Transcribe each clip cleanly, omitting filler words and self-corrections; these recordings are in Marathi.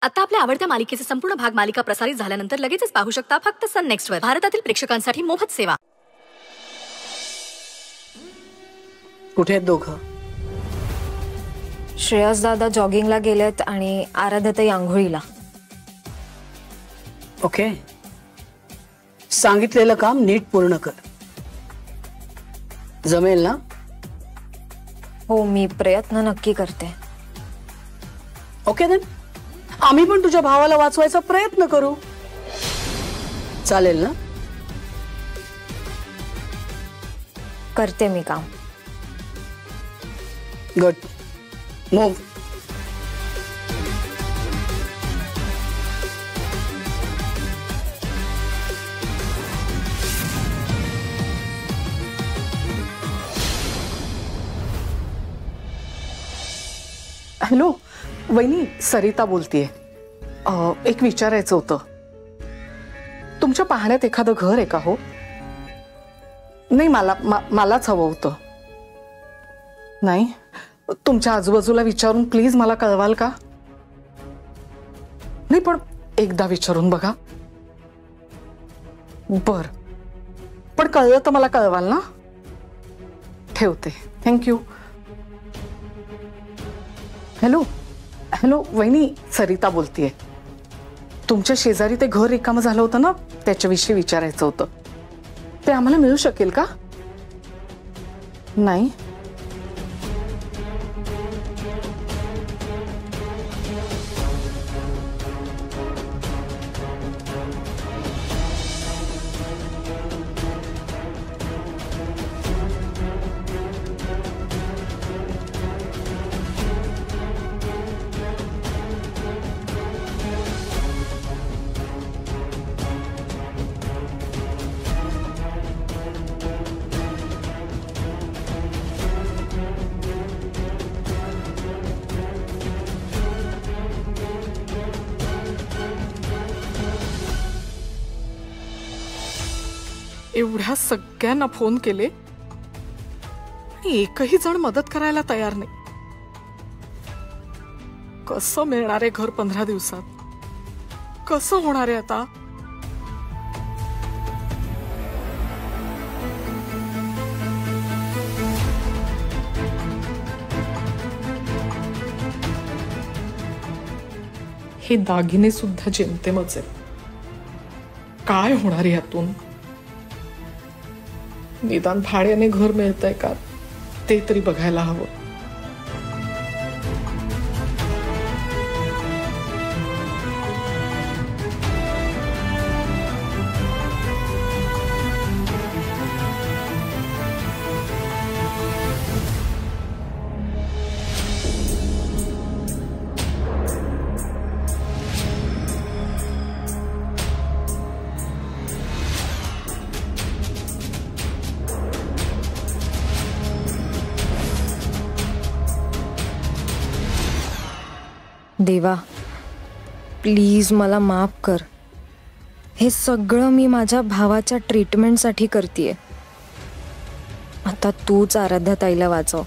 आता आपल्या आवडत्या मालिकेचे संपूर्ण भाग मालिका प्रसारित झाल्यानंतर लगेचच पाहू शकता फक्त सन नेक्स्ट वर. भारतातील प्रेक्षकांसाठी मोफत सेवा. कुठे आहेत दोघं? श्रेयस दादा जॉगिंगला गेलेत आणि आराध्याताई आंघोळीला. ओके, सांगितलेलं काम नीट पूर्ण कर. जमेल ना? हो, मी प्रयत्न नक्की करते. ओके देन, आम्ही पण तुझ्या भावाला वाचवायचा प्रयत्न करू. चालेल ना? करते मी काम. Good, move. हॅलो वहिनी, सरिता बोलतेय. एक विचारायचं होतं. तुमच्या पाहण्यात एखादं घर आहे का हो? नाही, मलाच हवं होतं. नाही, तुमच्या आजूबाजूला विचारून प्लीज मला कळवाल का? नाही, पण एकदा विचारून बघा. बर, पण कळलं तर मला कळवाल ना? ठेवते, थँक्यू. हॅलो हॅलो वहिनी, सरिता बोलतेय. तुमच्या शेजारी ते घर रिकामं झालं होतं ना, त्याच्याविषयी विचारायचं होतं. ते आम्हाला मिळू शकेल का? नाही. एवढ्या सगळ्यांना फोन केले, एकही जण मदत करायला तयार नाही. कसं मिळणार आहे घर 15 दिवसात? कसं होणार आहे आता? हे दागिने सुद्धा जेमतेमच आहेत. काय होणार आहे यातून? निदान भाड्याने घर मिळतंय का ते तरी बघायला हवं. देवा, प्लीज मला माफ कर. हे सगळं मी माझ्या भावाच्या ट्रीटमेंटसाठी करतेय. आता तूच आराध्याताईला वाचव.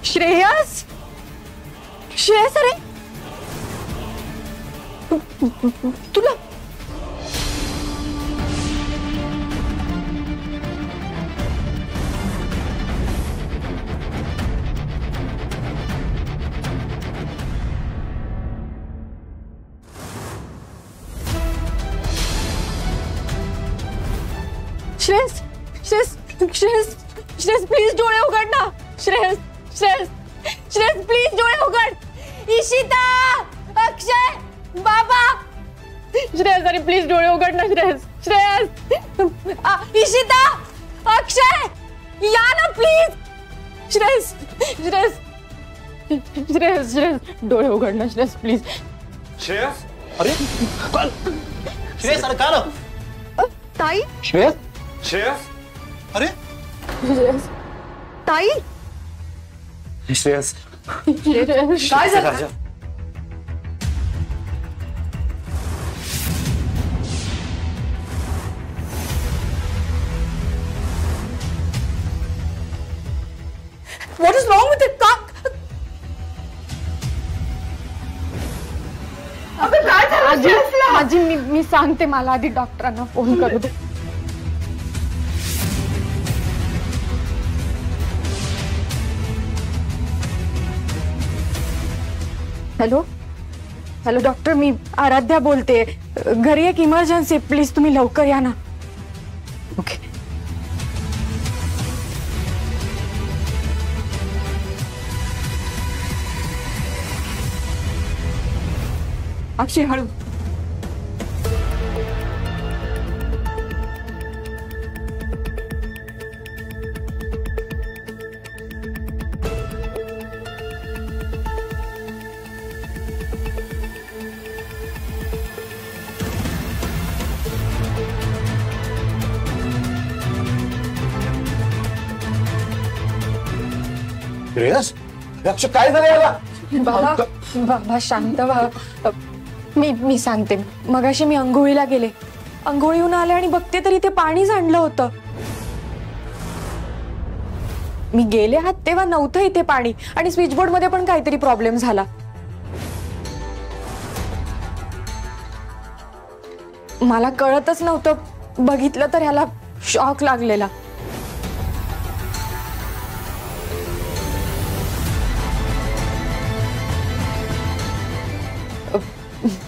श्रेयस श्रेयस अरे तुला श्रेयस श्रेयस श्रेयस श्रेयस प्लीज डोळे उघड ना श्रेयस श्रेयस श्रेयस प्लीज डोळे उघड इशिता अक्षय बाबा श्रेयस अरे प्लीज डोळे उघड ना श्रेयस श्रेयस इशिता अक्षय या ना प्लीज श्रेयस श्रेयस श्रेयस श्रेयस डोळे उघड ना श्रेयस प्लीज श्रेयस अरे श्रेयस अरे का ताई श्रेयस श्रेयस अरे श्रेयस ताई श्रेयस काय झालं? राजा what is wrong with it? का आजी मी सांगते मला आधी डॉक्टरांना फोन करू दे हॅलो हॅलो डॉक्टर मी आराध्या बोलते घरी एक इमर्जन्सी प्लीज तुम्ही लवकर या ना ओके अक्षय हळू श्रेयस अक्षय काय झालं याला बाबा बाबा शांत व्हा मी सांगते मगाशी मी अंघोळीला गेले अंघोळीहून आले आणि बघते तर इथे पाणी सांडलं होतं मी गेले आत तेव्हा नव्हतं इथे पाणी आणि स्विचबोर्ड मध्ये पण काहीतरी प्रॉब्लेम झाला मला कळतच नव्हतं बघितलं तर ह्याला शॉक लागलेला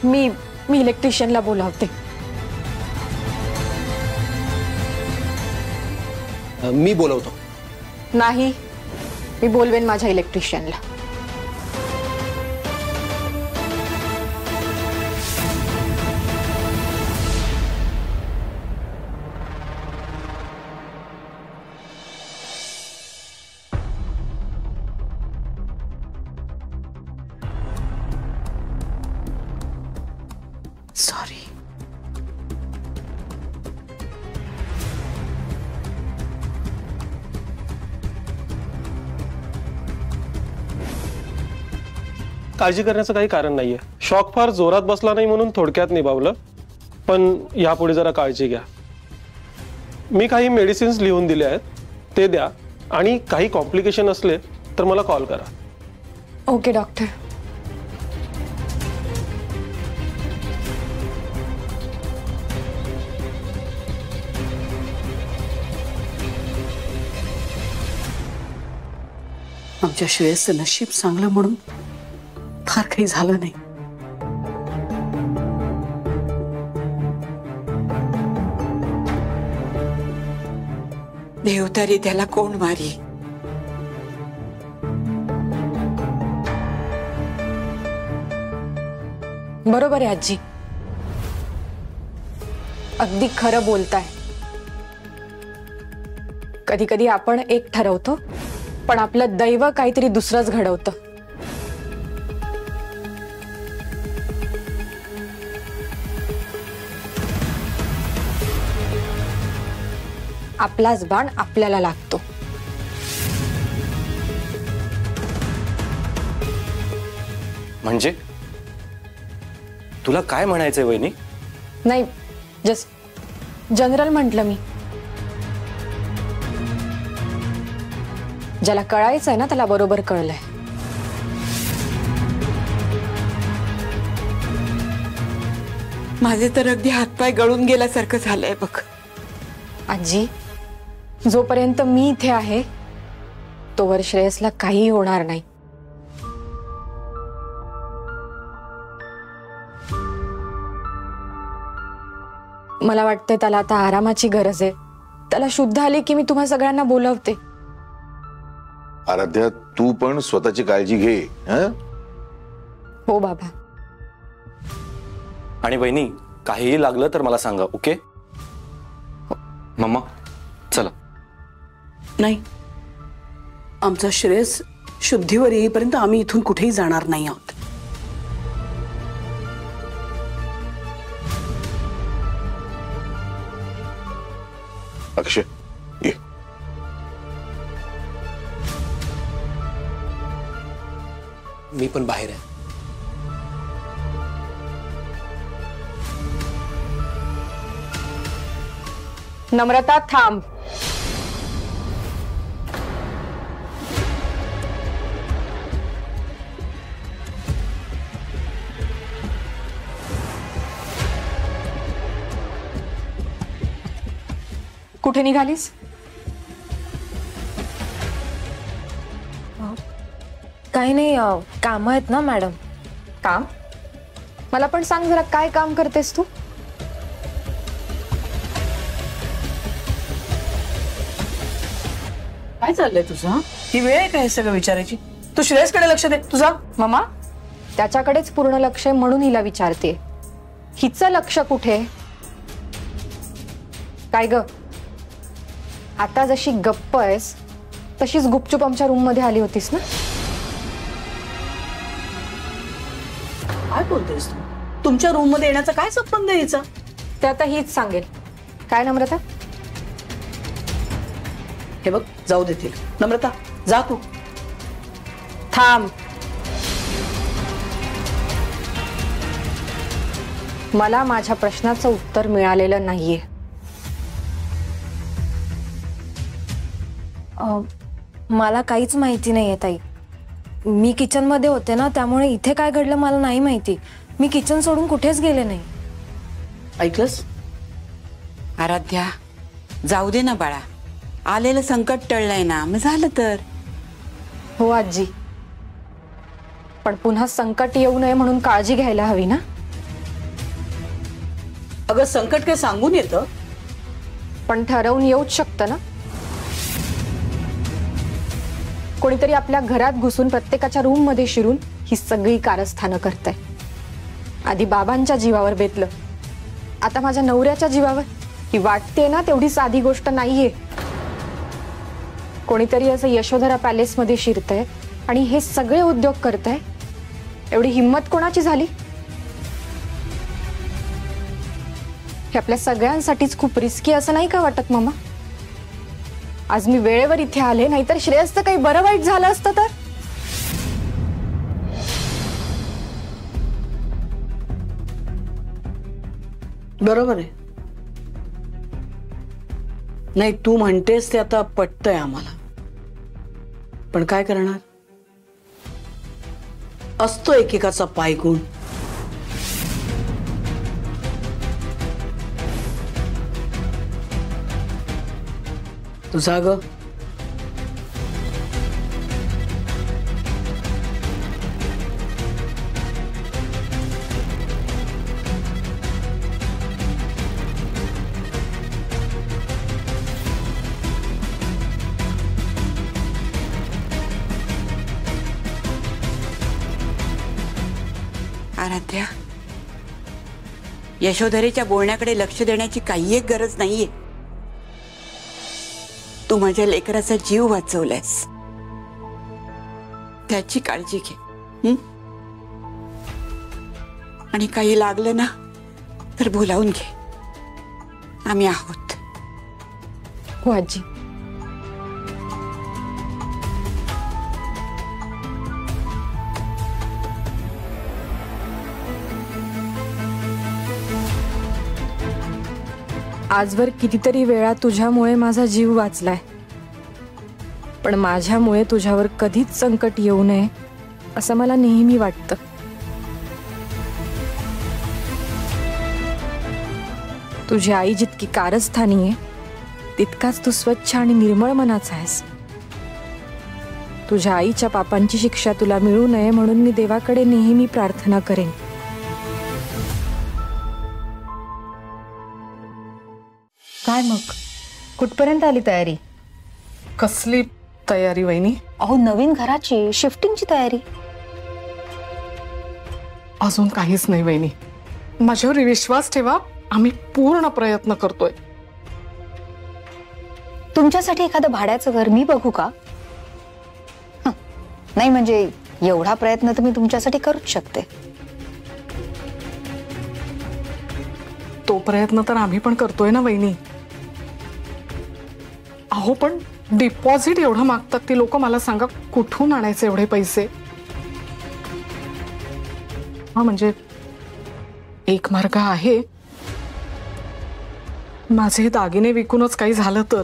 मी इलेक्ट्रिशियनला बोलावते मी बोलवतो नाही मी बोलवेन माझ्या इलेक्ट्रिशियनला सॉरी. काळजी करण्याचं काही कारण नाहीये शॉक फार जोरात बसला नाही म्हणून थोडक्यात निभावलं पण यापुढे जरा काळजी घ्या मी काही मेडिसिन्स लिहून दिले आहेत ते द्या आणि काही कॉम्प्लिकेशन असले तर मला कॉल करा ओके डॉक्टर आमच्या श्रेयसचं नशीब चांगलं म्हणून फार काही झालं नाही. देवतारी त्याला कोण मारी बरोबर आहे आजी अगदी खरं बोलताय कधी कधी आपण एक ठरवतो पण आपलं दैव काहीतरी दुसरंच घडवतं आपलाच बाण आपल्याला लागतो म्हणजे तुला काय म्हणायचंय वहिनी नाही जस्ट जनरल म्हटलं मी ज्याला कळायचंय ना त्याला बरोबर कळलंय. माझे तर अगदी हातपाय गळून गेल्यासारखं झालंय बघ. आजी, जोपर्यंत मी इथे आहे तोवर श्रेयसला काही होणार नाही. मला वाटतंय त्याला आता आरामाची गरज आहे. त्याला शुद्ध आली की मी तुम्हा सगळ्यांना बोलवते. आराध्या, तू पण स्वतःची काळजी घे. हं? हो बाबा. आणि वहिनी, काहीही लागलं तर मला सांगा, ओके? मम्मा चला. नाही, आमचा श्रेयस शुद्धीवर येईपर्यंत आम्ही इथून कुठेही जाणार नाही आहोत. अक्षय, ये. मी पण बाहेर आहे. नम्रता थांब. कुठे निघालीस? काही नाही, काम आहेत ना मॅडम. काम? मला पण सांग जरा, काय काम करतेस तू? काय चाललंय तुझं? ही वेळ आहे का हे सगळं विचारायची? तू श्रेयसकडे लक्ष दे. तुझा मामा, त्याच्याकडेच पूर्ण लक्ष आहे म्हणून हिला विचारते. हिचं लक्ष कुठे? काय ग, आता जशी गप्प आहेस तशीच गुपचूप आमच्या रूम मध्ये आली होतीस ना? काय बोलतेस तू? तुमच्या रूम मध्ये येण्याचा काय संबंध आहे हिचा? ते आता हीच सांगेल. काय नम्रता? हे बघ, जाऊ देतील. नम्रता, जा तू. थांब. मला माझ्या प्रश्नाचं उत्तर मिळालेलं नाहीये. मला काहीच माहिती नाहीये ताई. मी किचन मध्ये होते ना, त्यामुळे इथे काय घडलं मला नाही माहिती. मी किचन सोडून कुठेच गेले नाही. ऐकलंस? आराध्या, जाऊ दे ना बाळा. आलेलं संकट टळलंय ना, मग झालं तर. हो आजी, पण पुन्हा संकट येऊ नये म्हणून काळजी घ्यायला हवी ना. अगं, संकट काय सांगून येतं? पण ठरवून येऊच शकतं ना. कोणीतरी आपल्या घरात घुसून प्रत्येकाच्या रूम मध्ये शिरून ही सगळी कारस्थानं करताय. आधी बाबांच्या जीवावर बेतलं, आता माझ्या नवऱ्याच्या जीवावर. ही वाटते ना तेवढी साधी गोष्ट नाहीये. कोणीतरी असं यशोधरा पॅलेस मध्ये शिरतंय आणि हे सगळे उद्योग करताय. एवढी हिम्मत कोणाची झाली? हे आपल्या सगळ्यांसाठीच खूप रिस्की असं नाही का वाटत मामा? आज मी वेळेवर इथे आले, नाहीतर श्रेयसचं काही बरं वाईट झालं असतं तर. बरोबर आहे. नाही, तू म्हणतेस ते आता पटतंय आम्हाला. पण काय करणार? असतो एकेकाचा पायगुण. तुझा ग? आराध्या, यशोधरेच्या बोलण्याकडे लक्ष देण्याची काही एक गरज नाहीये. तू माझ्या लेकराचा जीव वाचवलायस, त्याची काळजी घे. आणि काही लागलं ना तर बोलावून घे, आम्ही आहोत. हो आजी. आजवर कितीतरी वेळा तुझ्यामुळे माझा जीव वाचलाय, पण पण माझ्यामुळे तुझ्यावर कधीच संकट येऊ नये असं मला नेहमी वाटतं. तुझी आई जितकी कारस्थानी आहे तितकाच तू स्वच्छ आणि निर्मळ मनाचा आहेस. तुझ्या आईच्या पापांची शिक्षा तुला मिळू नये म्हणून मी देवाकडे नेहमी प्रार्थना करेन. काय मग कुठपर्यंत आली तयारी? कसली तयारी वहिनी? अहो नवीन घराची शिफ्टिंगची तयारी. अजून काहीच नाही वहिनी. माझ्यावर विश्वास ठेवा, आम्ही पूर्ण प्रयत्न करतोय. तुमच्यासाठी एखादं भाड्याचं घर मी बघू का? नाही म्हणजे एवढा प्रयत्न तर मी तुमच्यासाठी करूच शकते. तो प्रयत्न तर आम्ही पण करतोय ना वहिनी. अहो पण डिपॉझिट एवढं मागतात ती लोक, मला सांगा कुठून आणायचे एवढे पैसे? हा म्हणजे एक मार्ग आहे, माझे दागिने विकूनच काही झालं तर.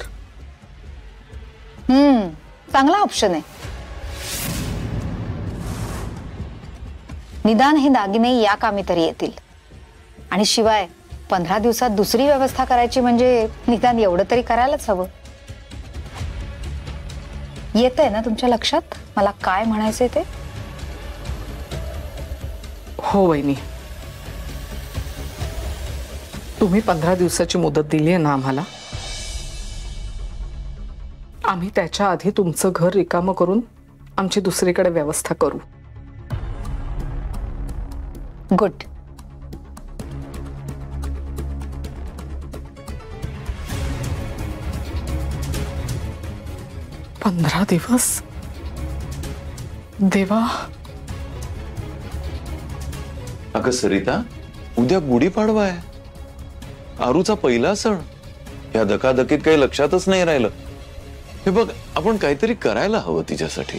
चांगला ऑप्शन आहे. निदान हे दागिने या कामी तरी येतील. आणि शिवाय 15 दिवसात दुसरी व्यवस्था करायची म्हणजे निदान एवढं तरी करायलाच हवं. येतंय ना तुमच्या लक्षात मला काय म्हणायचंय ते? हो वहिनी, तुम्ही 15 दिवसाची मुदत दिली आहे ना आम्हाला. आम्ही त्याच्या आधी तुमचं घर रिकामं करून आमची दुसरीकडे व्यवस्था करू. गुड. पंधरा दिवस देवा. अगं सरिता, उद्या गुढीपाडवा आहे, आरूचा पहिला सण. या धकाधकीत काही लक्षातच नाही राहिलं. हे बघ, आपण काहीतरी करायला हवं तिच्यासाठी.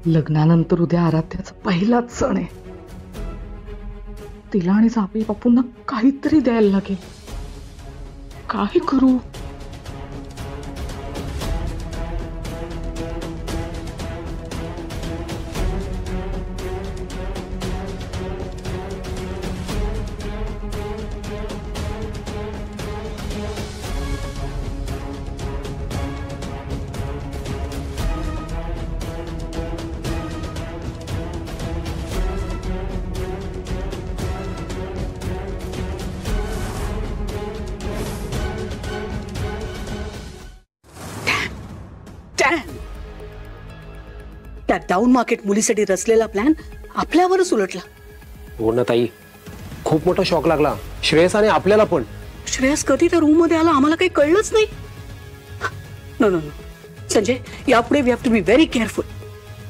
लग्नानंतर उद्या आराध्याचा पहिलाच सण आहे. तिला आणि जावई बापूंना काहीतरी द्यायला लागेल. काय करू? त्या डाऊन मार्केट मुलीसाठी रचलेला प्लॅन आपल्यावरच उलटला. हो ना ताई, खूप मोठा शॉक लागला श्रेयस आणि आपल्याला पण. श्रेयस कधी त्या रूम मध्ये आला आम्हाला काही कळलंच नाही. नो नो नो संजय, यापुढे we have to be very careful.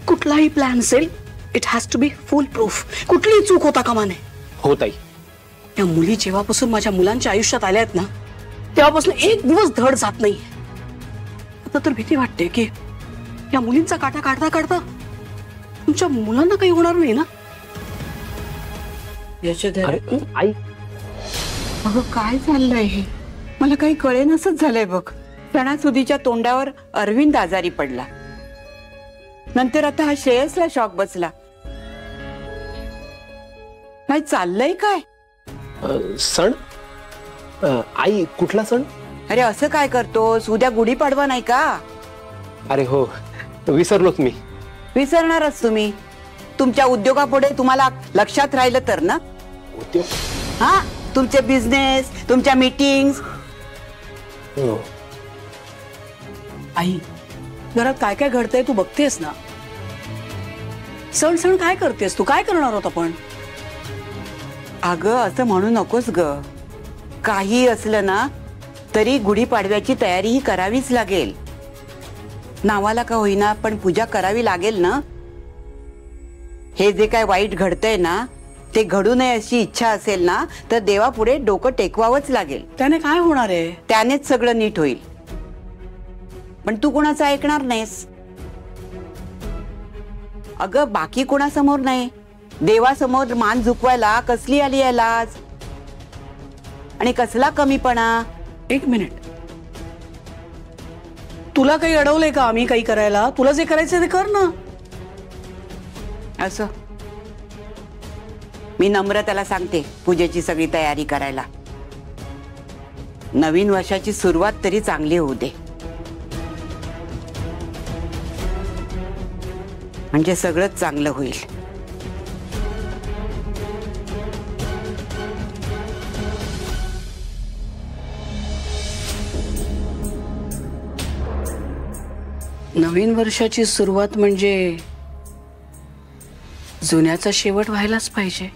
कुठलाही प्लॅन असेल it has to be full proof. कुठलीही चूक होता कामा नये. हो ताई. या मुली जेव्हापासून माझ्या मुलांच्या आयुष्यात आल्या आहेत ना तेव्हापासून एक दिवस धड जात नाही. आता तर भीती वाटते की या मुलींचा काटा काढता काढता तुमच्या मुलांना काही होणार नाही ना. आई, अगं काय चाललंय हे? मला काही कळेनासच झालंय बघ. सणासुदीच्या तोंडावर अरविंद आजारी पडला, नंतर आता हा श्रेयसला शॉक बसला. काय चाललंय काय? सण? आई कुठला सण? अरे असं काय करतोस? उद्या गुढीपाडवा नाही का? अरे हो, विसरलोच मी. विसरणारच तुम्ही. तुमच्या उद्योगापुढे तुम्हाला लक्षात राहिलं तर ना. उद्योग? हा, तुमचे बिझनेस, तुमच्या मीटिंग्स. आई, घरात काय काय घडतंय तू बघतेस ना. सण सण काय करतेस तू? काय करणार होत आपण? अगं असं म्हणू नकोस ग. काही असलं ना तरी गुढीपाडव्याची तयारी ही करावीच लागेल. नावाला का होईना पण पूजा करावी लागेल ना. हे जे काय वाईट घडतंय ना ते घडू नये अशी इच्छा असेल ना तर देवापुढे डोकं टेकवावंच लागेल. त्याने काय होणार आहे? त्यानेच सगळं नीट होईल. पण तू कोणाचं ऐकणार नाहीस. अगं बाकी कोणासमोर नाही, देवासमोर मान झुकवायला कसली आली आहे लाज आणि कसला कमीपणा? एक मिनिट, तुला काही अडवलंय का आम्ही काही करायला? तुला जे करायचं ते कर ना. असं मी नम्र त्याला सांगते पूजेची सगळी तयारी करायला. नवीन वर्षाची सुरुवात तरी चांगली होऊ दे, म्हणजे सगळंच चांगलं होईल. नवीन वर्षाची सुरुवात म्हणजे जुन्याचा शेवट व्हायलाच पाहिजे.